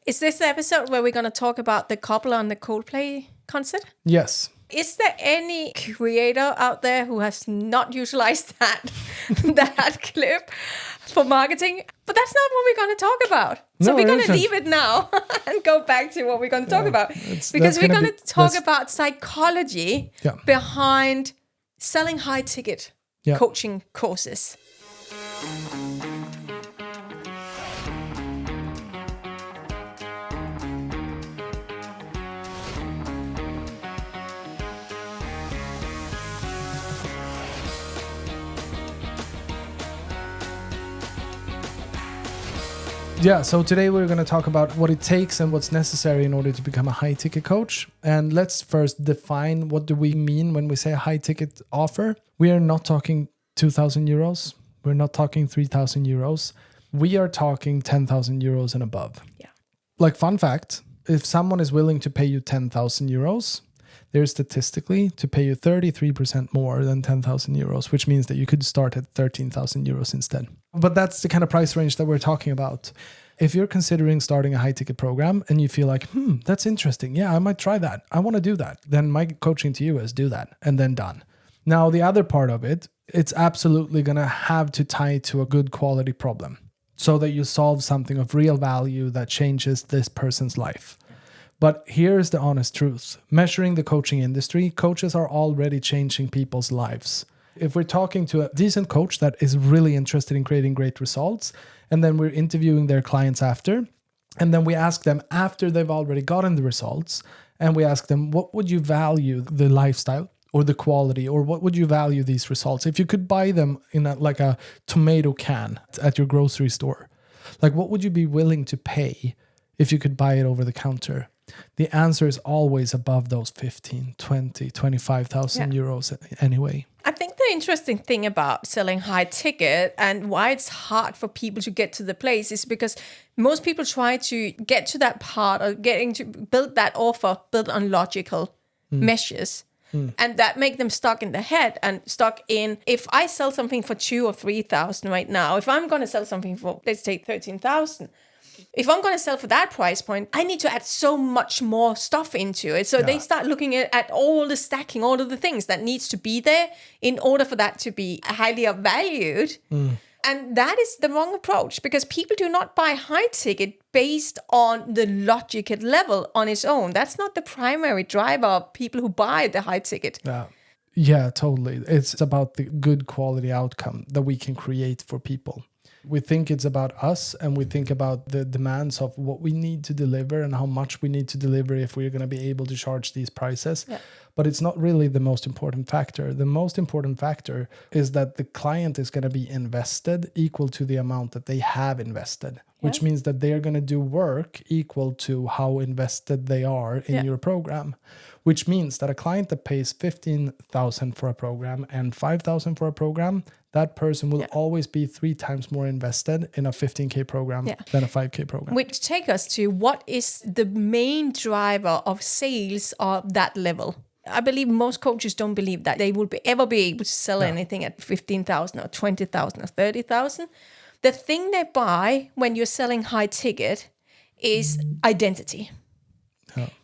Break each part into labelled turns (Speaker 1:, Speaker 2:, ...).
Speaker 1: Is this the episode where we're going to talk about the couple on the Coldplay concert?
Speaker 2: Yes.
Speaker 1: Is there any creator out there who has not utilized that clip for marketing? But that's not what we're going to talk about. So we're going to leave it now and go back to what we're going to talk about. Because we're going to talk about psychology behind selling high-ticket coaching courses.
Speaker 2: Yeah, so today we're going to talk about what it takes and what's necessary in order to become a high-ticket coach. And let's first define what do we mean when we say a high-ticket offer. We are not talking 2,000 euros. We're not talking 3,000 euros. We are talking 10,000 euros and above.
Speaker 1: Yeah.
Speaker 2: Like, fun fact, if someone is willing to pay you 10,000 euros, they're statistically to pay you 33% more than 10,000 euros, which means that you could start at 13,000 euros instead. But that's the kind of price range that we're talking about. If you're considering starting a high-ticket program and you feel like, that's interesting. Yeah, I might try that. I want to do that. Then my coaching to you is do that and then done. Now, the other part of it, it's absolutely going to have to tie to a good quality problem so that you solve something of real value that changes this person's life. But here's the honest truth. Measuring the coaching industry, coaches are already changing people's lives. If we're talking to a decent coach that is really interested in creating great results, and then we're interviewing their clients after, and then we ask them after they've already gotten the results, and we ask them, what would you value the lifestyle or the quality, or what would you value these results? If you could buy them in like a tomato can at your grocery store, like what would you be willing to pay if you could buy it over the counter? The answer is always above those 15, 20, 25,000 euros anyway.
Speaker 1: I think the interesting thing about selling high ticket and why it's hard for people to get to the place is because most people try to get to that part of getting to build that offer built on logical measures. And that make them stuck in the head and stuck in, if I sell something for 2,000 or 3,000 right now, if I'm going to sell something for, let's say 13,000, if I'm going to sell for that price point, I need to add so much more stuff into it. So they start looking at all the stacking, all of the things that needs to be there in order for that to be highly valued. And that is the wrong approach because people do not buy high ticket based on the logic level on its own. That's not the primary driver of people who buy the high ticket.
Speaker 2: Yeah, totally. It's about the good quality outcome that we can create for people. We think it's about us and we think about the demands of what we need to deliver and how much we need to deliver if we're going to be able to charge these prices. Yeah. But it's not really the most important factor. The most important factor is that the client is going to be invested equal to the amount that they have invested, which means that they're going to do work equal to how invested they are in your program, which means that a client that pays 15,000 for a program and 5,000 for a program, that person will always be 3 times more invested in a 15K program than a 5K program.
Speaker 1: Which take us to what is the main driver of sales of that level. I believe most coaches don't believe that they will ever be able to sell anything at 15,000 or 20,000 or 30,000. The thing they buy when you're selling high ticket is identity.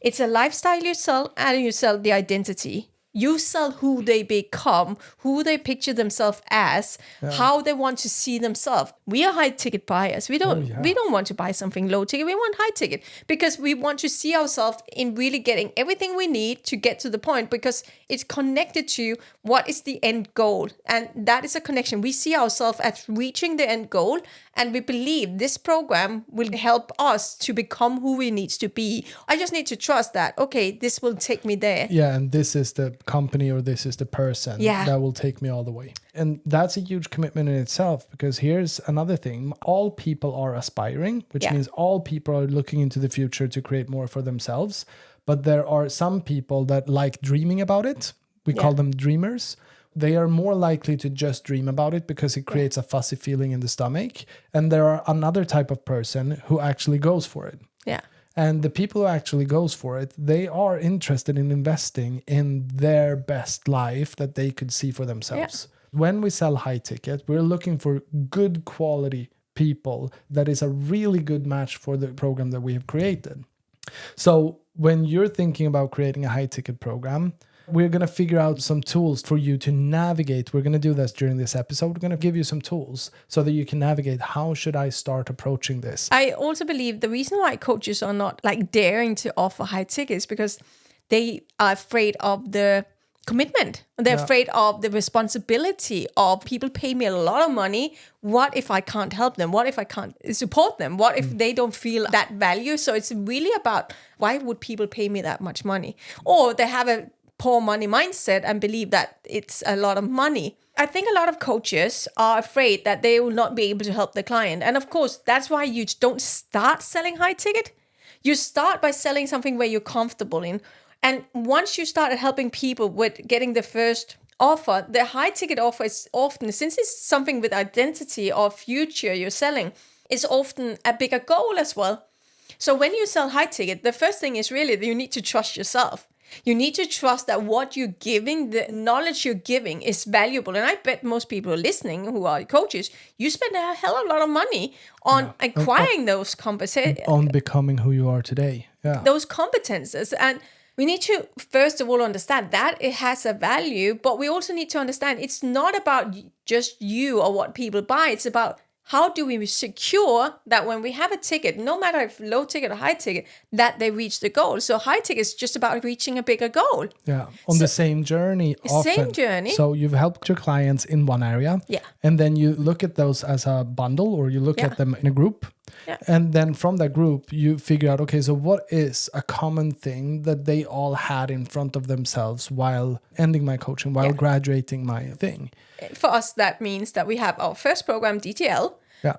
Speaker 1: It's a lifestyle you sell, and you sell the identity. You sell who they become, who they picture themselves as, how they want to see themselves. We are high ticket buyers. We don't want to buy something low ticket. We want high ticket because we want to see ourselves in really getting everything we need to get to the point because it's connected to what is the end goal. And that is a connection. We see ourselves as reaching the end goal and we believe this program will help us to become who we need to be. I just need to trust that, okay, this will take me there.
Speaker 2: Yeah, and this is the company or this is the person that will take me all the way. And that's a huge commitment in itself because here's another thing. All people are aspiring, which means all people are looking into the future to create more for themselves. But there are some people that like dreaming about it. We call them dreamers. They are more likely to just dream about it because it creates a fuzzy feeling in the stomach. And there are another type of person who actually goes for it.
Speaker 1: Yeah.
Speaker 2: And the people who actually goes for it, they are interested in investing in their best life that they could see for themselves. Yeah. When we sell high ticket, we're looking for good quality people that is a really good match for the program that we have created. So when you're thinking about creating a high ticket program, we're going to figure out some tools for you to navigate. We're going to do this during this episode. We're going to give you some tools so that you can navigate. How should I start approaching this?
Speaker 1: I also believe the reason why coaches are not like daring to offer high tickets because they are afraid of the commitment. They're afraid of the responsibility of people pay me a lot of money. What if I can't help them? What if I can't support them? What if they don't feel that value? So it's really about why would people pay me that much money? Or they have a poor money mindset and believe that it's a lot of money. I think a lot of coaches are afraid that they will not be able to help the client. And of course, that's why you don't start selling high ticket. You start by selling something where you're comfortable in. And once you started helping people with getting the first offer, the high ticket offer is often, since it's something with identity or future you're selling, is often a bigger goal as well. So when you sell high ticket, the first thing is really that you need to trust yourself. You need to trust that what you're giving, the knowledge you're giving is valuable. And I bet most people listening who are coaches, you spend a hell of a lot of money on acquiring those competences.
Speaker 2: On becoming who you are today. Yeah.
Speaker 1: Those competences. And we need to, first of all, understand that it has a value, but we also need to understand it's not about just you or what people buy. It's about how do we secure that when we have a ticket, no matter if low ticket or high ticket, that they reach the goal. So high ticket is just about reaching a bigger goal.
Speaker 2: Yeah, on the same journey.
Speaker 1: Same journey.
Speaker 2: So you've helped your clients in one area.
Speaker 1: Yeah.
Speaker 2: And then you look at those as a bundle or you look at them in a group.
Speaker 1: Yeah.
Speaker 2: And then from that group, you figure out, okay, so what is a common thing that they all had in front of themselves while ending my coaching, while graduating my thing?
Speaker 1: For us, that means that we have our first program, DTL,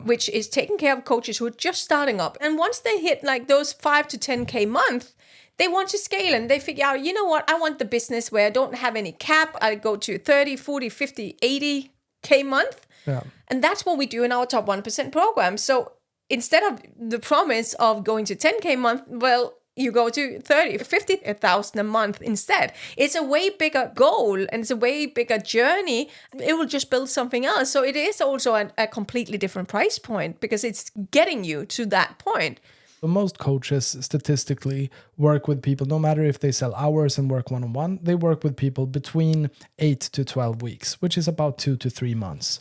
Speaker 1: which is taking care of coaches who are just starting up. And once they hit like those 5 to 10K month, they want to scale and they figure out, you know what, I want the business where I don't have any cap. I go to 30, 40, 50, 80K month.
Speaker 2: Yeah.
Speaker 1: And that's what we do in our top 1% program. So instead of the promise of going to 10K month, well, you go to 30, 50,000 a month instead. It's a way bigger goal and it's a way bigger journey. It will just build something else. So it is also a completely different price point because it's getting you to that point.
Speaker 2: Most coaches statistically work with people, no matter if they sell hours and work one-on-one, they work with people between 8 to 12 weeks, which is about 2 to 3 months.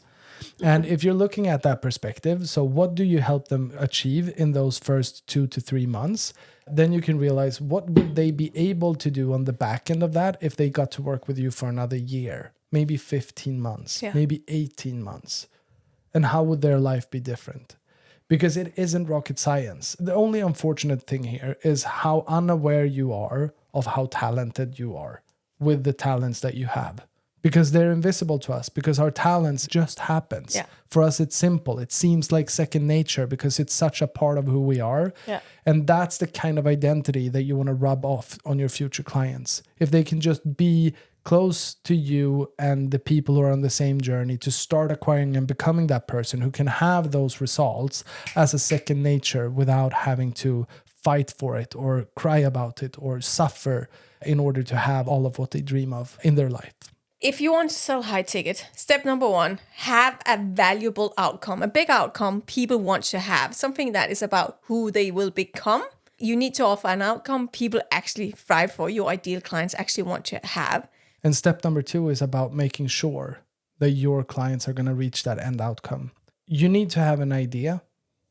Speaker 2: And if you're looking at that perspective, so what do you help them achieve in those first 2 to 3 months? Then you can realize what would they be able to do on the back end of that if they got to work with you for another year, maybe 15 months, maybe 18 months. And how would their life be different? Because it isn't rocket science. The only unfortunate thing here is how unaware you are of how talented you are with the talents that you have. Because they're invisible to us, because our talents just happens.
Speaker 1: Yeah.
Speaker 2: For us, it's simple. It seems like second nature because it's such a part of who we are.
Speaker 1: Yeah.
Speaker 2: And that's the kind of identity that you want to rub off on your future clients. If they can just be close to you and the people who are on the same journey to start acquiring and becoming that person who can have those results as a second nature without having to fight for it or cry about it or suffer in order to have all of what they dream of in their life.
Speaker 1: If you want to sell high ticket, step number 1, have a valuable outcome, a big outcome people want to have, something that is about who they will become. You need to offer an outcome people actually thrive for, your ideal clients actually want to have.
Speaker 2: And step number 2 is about making sure that your clients are going to reach that end outcome. You need to have an idea,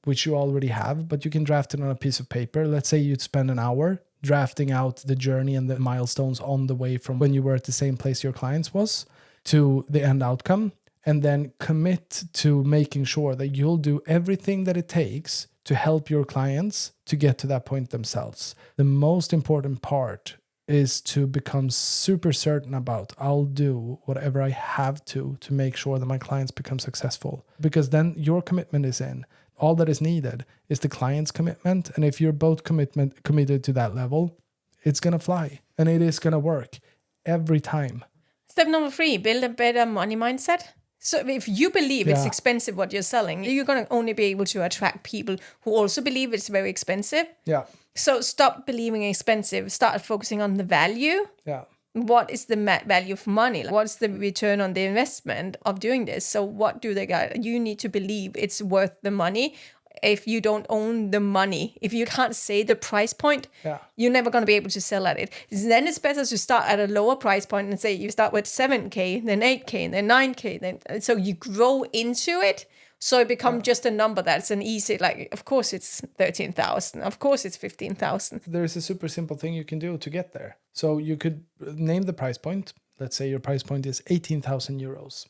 Speaker 2: which you already have, but you can draft it on a piece of paper. Let's say you'd spend an hour drafting out the journey and the milestones on the way from when you were at the same place your clients was to the end outcome, and then commit to making sure that you'll do everything that it takes to help your clients to get to that point themselves. The most important part is to become super certain about, I'll do whatever I have to make sure that my clients become successful, because then your commitment is in. All that is needed is the client's commitment. And if you're both committed to that level, it's going to fly and it is going to work every time.
Speaker 1: Step number 3, build a better money mindset. So if you believe it's expensive what you're selling, you're going to only be able to attract people who also believe it's very expensive.
Speaker 2: Yeah.
Speaker 1: So stop believing expensive. Start focusing on the value.
Speaker 2: Yeah.
Speaker 1: what is the value of money? What's the return on the investment of doing this? So what do they got? You need to believe it's worth the money. If you don't own the money, if you can't say the price point, you're never going to be able to sell at it. Then it's better to start at a lower price point and say you start with 7K, then 8K, then 9K. Then so you grow into it. So it becomes just a number that's an easy, like, of course it's 13,000. Of course it's 15,000.
Speaker 2: There's a super simple thing you can do to get there. So you could name the price point. Let's say your price point is 18,000 euros.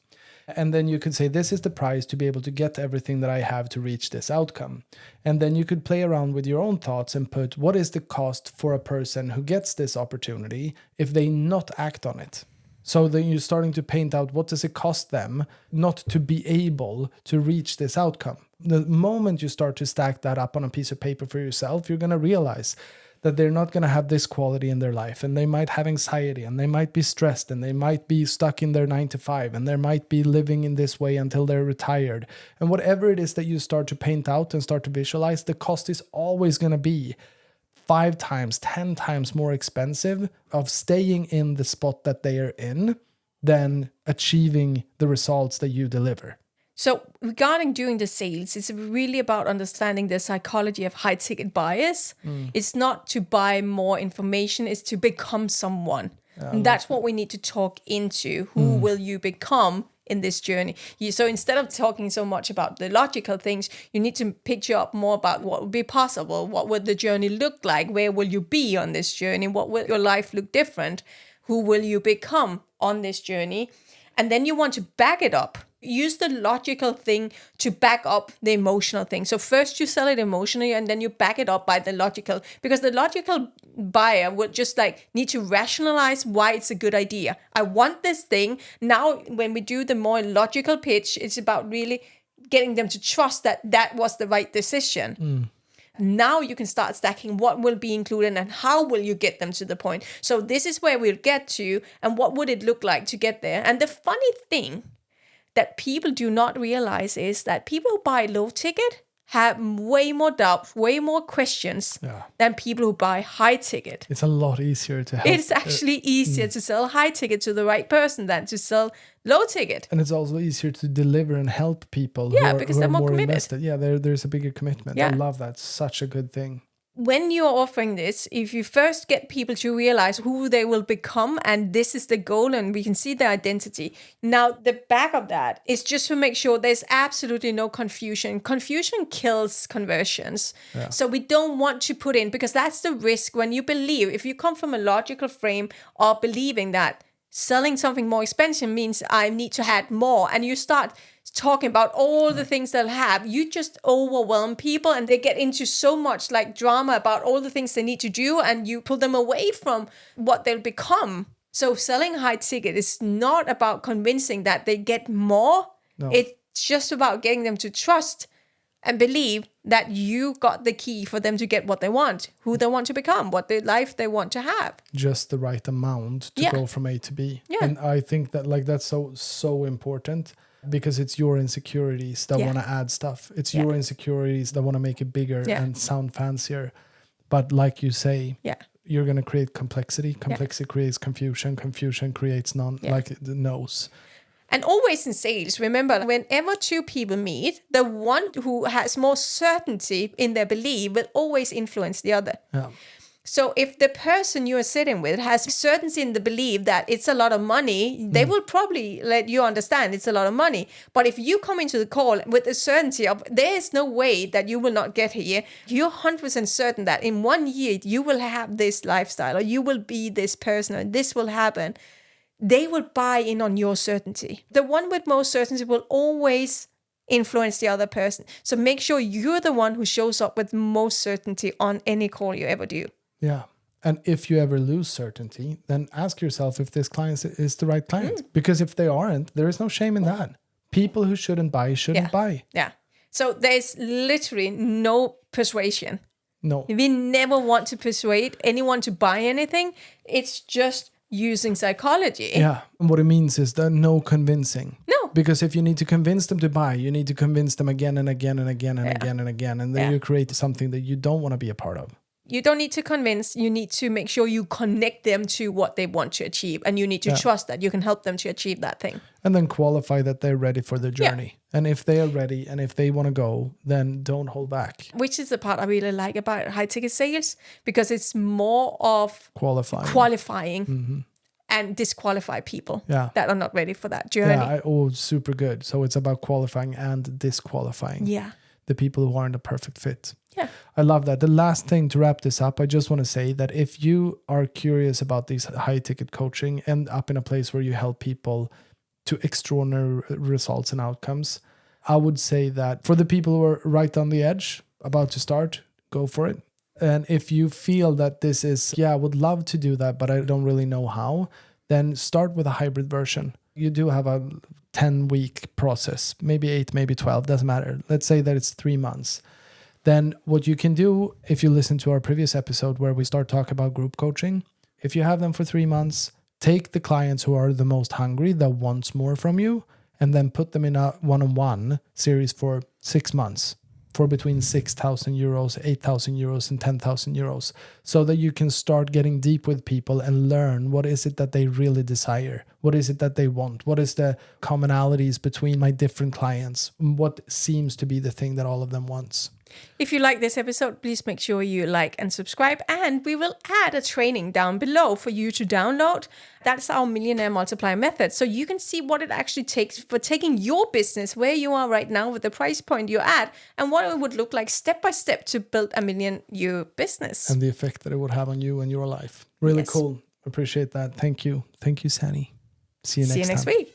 Speaker 2: And then you could say, this is the price to be able to get everything that I have to reach this outcome. And then you could play around with your own thoughts and put, what is the cost for a person who gets this opportunity if they not act on it? So then you're starting to paint out, what does it cost them not to be able to reach this outcome? The moment you start to stack that up on a piece of paper for yourself, you're going to realize that they're not going to have this quality in their life, and they might have anxiety, and they might be stressed, and they might be stuck in their 9 to 5, and they might be living in this way until they're retired. And whatever it is that you start to paint out and start to visualize, the cost is always going to be 5 times, 10 times more expensive of staying in the spot that they are in than achieving the results that you deliver.
Speaker 1: So regarding doing the sales, it's really about understanding the psychology of high ticket buyers. It's not to buy more information, it's to become someone. And that's what we need to talk into. Who will you become in this journey? So instead of talking so much about the logical things, you need to picture up more about what would be possible. What would the journey look like? Where will you be on this journey? What will your life look different? Who will you become on this journey? And then you want to back it up. Use the logical thing to back up the emotional thing. So first you sell it emotionally and then you back it up by the logical, because the logical buyer would just like need to rationalize why it's a good idea. I want this thing. Now, when we do the more logical pitch, it's about really getting them to trust that that was the right decision. Now you can start stacking what will be included and how will you get them to the point. So this is where we'll get to, and what would it look like to get there. And the funny thing that people do not realize is that people who buy low ticket have way more doubts, way more questions than people who buy high ticket.
Speaker 2: It's a lot easier to help.
Speaker 1: It's actually easier to sell high ticket to the right person than to sell low ticket.
Speaker 2: And it's also easier to deliver and help people
Speaker 1: because
Speaker 2: who
Speaker 1: they're
Speaker 2: are
Speaker 1: more
Speaker 2: more
Speaker 1: committed.
Speaker 2: invested. Yeah, there's a bigger commitment. I love that. Such a good thing.
Speaker 1: When you're offering this, if you first get people to realize who they will become, and this is the goal, and we can see their identity. Now, the back of that is just to make sure there's absolutely no confusion. Confusion kills conversions. So we don't want to put in, because that's the risk when you believe, if you come from a logical frame of believing that selling something more expensive means I need to add more, and you start talking about all the things they'll have, you just overwhelm people and they get into so much like drama about all the things they need to do, and you pull them away from what they'll become. So selling high ticket is not about convincing that they get more. It's just about getting them to trust and believe that you got the key for them to get what they want, who they want to become, what the life they want to have.
Speaker 2: Just the right amount to go from A to B. And I think that that's so important. Because it's your insecurities that want to add stuff. It's your insecurities that want to make it bigger and sound fancier. But like you say, you're going to create complexity. Complexity creates confusion. Confusion creates the no's.
Speaker 1: And always in sales, remember, whenever two people meet, the one who has more certainty in their belief will always influence the other. So if the person you are sitting with has certainty in the belief that it's a lot of money, they will probably let you understand it's a lot of money. But if you come into the call with the certainty of there is no way that you will not get here, you're 100% certain that in 1 year you will have this lifestyle, or you will be this person, or this will happen, they will buy in on your certainty. The one with most certainty will always influence the other person. So make sure you're the one who shows up with most certainty on any call you ever do.
Speaker 2: Yeah. And if you ever lose certainty, then ask yourself if this client is the right client. Because if they aren't, there is no shame in that. People who shouldn't buy shouldn't buy.
Speaker 1: Yeah. So there's literally no persuasion.
Speaker 2: No.
Speaker 1: We never want to persuade anyone to buy anything. It's just using psychology.
Speaker 2: Yeah. And what it means is that no convincing.
Speaker 1: No.
Speaker 2: Because if you need to convince them to buy, you need to convince them again and again and again and again and again. And then you create something that you don't want to be a part of.
Speaker 1: You don't need to convince. You need to make sure you connect them to what they want to achieve. And you need to trust that you can help them to achieve that thing.
Speaker 2: And then qualify that they're ready for the journey. And if they are ready and if they want to go, then don't hold back.
Speaker 1: Which is the part I really like about high ticket sales, because it's more of qualifying and disqualify people that are not ready for that journey.
Speaker 2: Yeah, super good. So it's about qualifying and disqualifying the people who aren't a perfect fit.
Speaker 1: Yeah.
Speaker 2: I love that. The last thing to wrap this up, I just want to say that if you are curious about these high ticket coaching, end up in a place where you help people to extraordinary results and outcomes, I would say that for the people who are right on the edge, about to start, go for it. And if you feel that this is, I would love to do that, but I don't really know how, then start with a hybrid version. You do have a 10-week process, maybe 8, maybe 12, doesn't matter. Let's say that it's 3 months. Then what you can do, if you listen to our previous episode where we start talking about group coaching, if you have them for 3 months, take the clients who are the most hungry, that wants more from you, and then put them in a one-on-one series for 6 months for between 6,000 euros, 8,000 euros, and 10,000 euros, so that you can start getting deep with people and learn what is it that they really desire, what is it that they want, what is the commonalities between my different clients, what seems to be the thing that all of them wants.
Speaker 1: If you like this episode, please make sure you like and subscribe, and we will add a training down below for you to download. That's our Millionaire Multiplier method. So you can see what it actually takes for taking your business where you are right now with the price point you're at, and what it would look like step by step to build a €1 million business.
Speaker 2: And the effect that it would have on you and your life. Really cool. Appreciate that. Thank you. Thank you, Sani. See you next time.
Speaker 1: Week.